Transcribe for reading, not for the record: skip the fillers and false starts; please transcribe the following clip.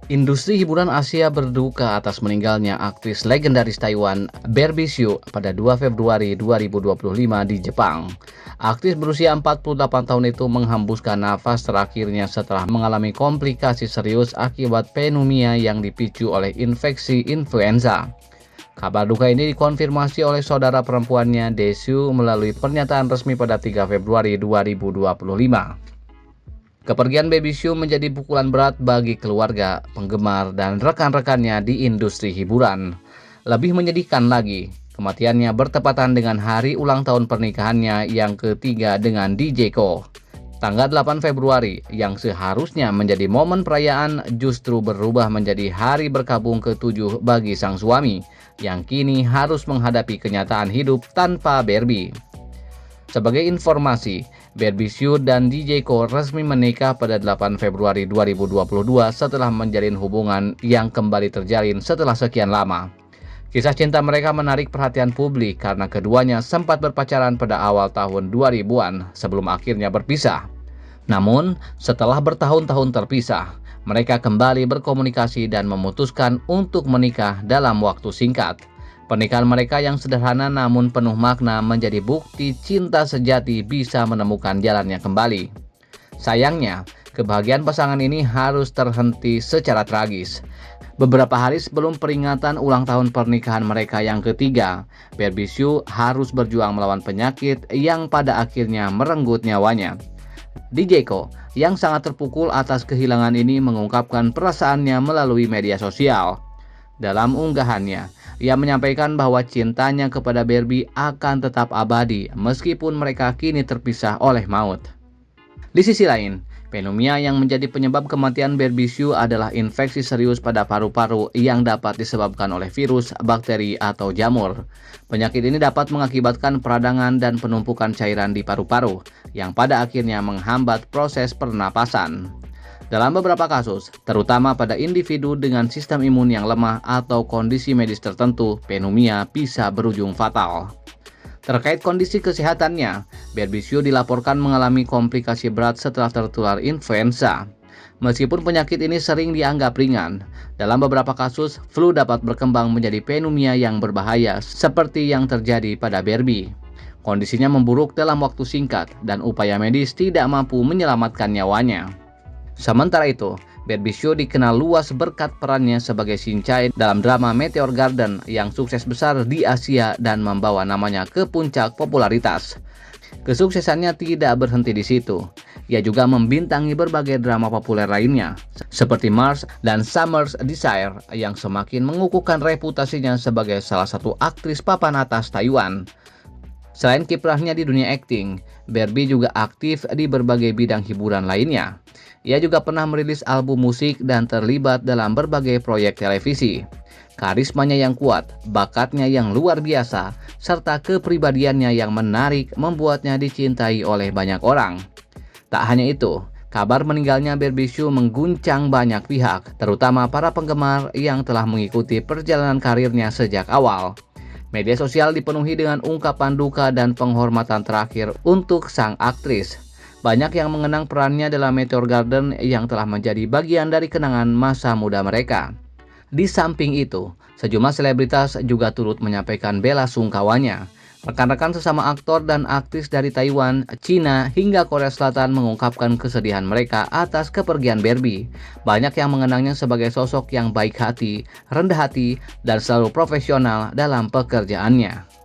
Industri hiburan Asia berduka atas meninggalnya aktris legendaris Taiwan Barbie Hsu pada 2 Februari 2025 di Jepang. Aktris berusia 48 tahun itu menghembuskan nafas terakhirnya setelah mengalami komplikasi serius akibat pneumonia yang dipicu oleh infeksi influenza. Kabar duka ini dikonfirmasi oleh saudara perempuannya Daesung melalui pernyataan resmi pada 3 Februari 2025. Kepergian Barbie Hsu menjadi pukulan berat bagi keluarga, penggemar, dan rekan-rekannya di industri hiburan. Lebih menyedihkan lagi, kematiannya bertepatan dengan hari ulang tahun pernikahannya yang ketiga dengan DJ Ko. Tanggal 8 Februari yang seharusnya menjadi momen perayaan justru berubah menjadi hari berkabung ke-7 bagi sang suami yang kini harus menghadapi kenyataan hidup tanpa Barbie. Sebagai informasi, Barbie Hsu dan DJ Ko resmi menikah pada 8 Februari 2022 setelah menjalin hubungan yang kembali terjalin setelah sekian lama. Kisah cinta mereka menarik perhatian publik karena keduanya sempat berpacaran pada awal tahun 2000-an sebelum akhirnya berpisah. Namun, setelah bertahun-tahun terpisah, mereka kembali berkomunikasi dan memutuskan untuk menikah dalam waktu singkat. Pernikahan mereka yang sederhana namun penuh makna menjadi bukti cinta sejati bisa menemukan jalannya kembali. Sayangnya, kebahagiaan pasangan ini harus terhenti secara tragis. Beberapa hari sebelum peringatan ulang tahun pernikahan mereka yang ketiga, Barbie Hsu harus berjuang melawan penyakit yang pada akhirnya merenggut nyawanya. DJ Ko yang sangat terpukul atas kehilangan ini mengungkapkan perasaannya melalui media sosial. Dalam unggahannya, ia menyampaikan bahwa cintanya kepada Barbie akan tetap abadi meskipun mereka kini terpisah oleh maut. Di sisi lain, pneumonia yang menjadi penyebab kematian Barbie Hsu adalah infeksi serius pada paru-paru yang dapat disebabkan oleh virus, bakteri, atau jamur. Penyakit ini dapat mengakibatkan peradangan dan penumpukan cairan di paru-paru yang pada akhirnya menghambat proses pernapasan. Dalam beberapa kasus, terutama pada individu dengan sistem imun yang lemah atau kondisi medis tertentu, pneumonia bisa berujung fatal. Terkait kondisi kesehatannya, Barbie Hsu dilaporkan mengalami komplikasi berat setelah tertular influenza. Meskipun penyakit ini sering dianggap ringan, dalam beberapa kasus, flu dapat berkembang menjadi pneumonia yang berbahaya seperti yang terjadi pada Barbie. Kondisinya memburuk dalam waktu singkat dan upaya medis tidak mampu menyelamatkan nyawanya. Sementara itu, Barbie Hsu dikenal luas berkat perannya sebagai Shin-chae dalam drama Meteor Garden yang sukses besar di Asia dan membawa namanya ke puncak popularitas. Kesuksesannya tidak berhenti di situ. Ia juga membintangi berbagai drama populer lainnya, seperti Mars dan Summer's Desire yang semakin mengukuhkan reputasinya sebagai salah satu aktris papan atas Taiwan. Selain kiprahnya di dunia akting, Barbie juga aktif di berbagai bidang hiburan lainnya. Ia juga pernah merilis album musik dan terlibat dalam berbagai proyek televisi. Karismanya yang kuat, bakatnya yang luar biasa, serta kepribadiannya yang menarik membuatnya dicintai oleh banyak orang. Tak hanya itu, kabar meninggalnya Barbie Hsu mengguncang banyak pihak, terutama para penggemar yang telah mengikuti perjalanan karirnya sejak awal. Media sosial dipenuhi dengan ungkapan duka dan penghormatan terakhir untuk sang aktris. Banyak yang mengenang perannya dalam Meteor Garden yang telah menjadi bagian dari kenangan masa muda mereka. Di samping itu, sejumlah selebritas juga turut menyampaikan bela sungkawanya. Rekan-rekan sesama aktor dan aktris dari Taiwan, Cina, hingga Korea Selatan mengungkapkan kesedihan mereka atas kepergian Barbie. Banyak yang mengenangnya sebagai sosok yang baik hati, rendah hati, dan selalu profesional dalam pekerjaannya.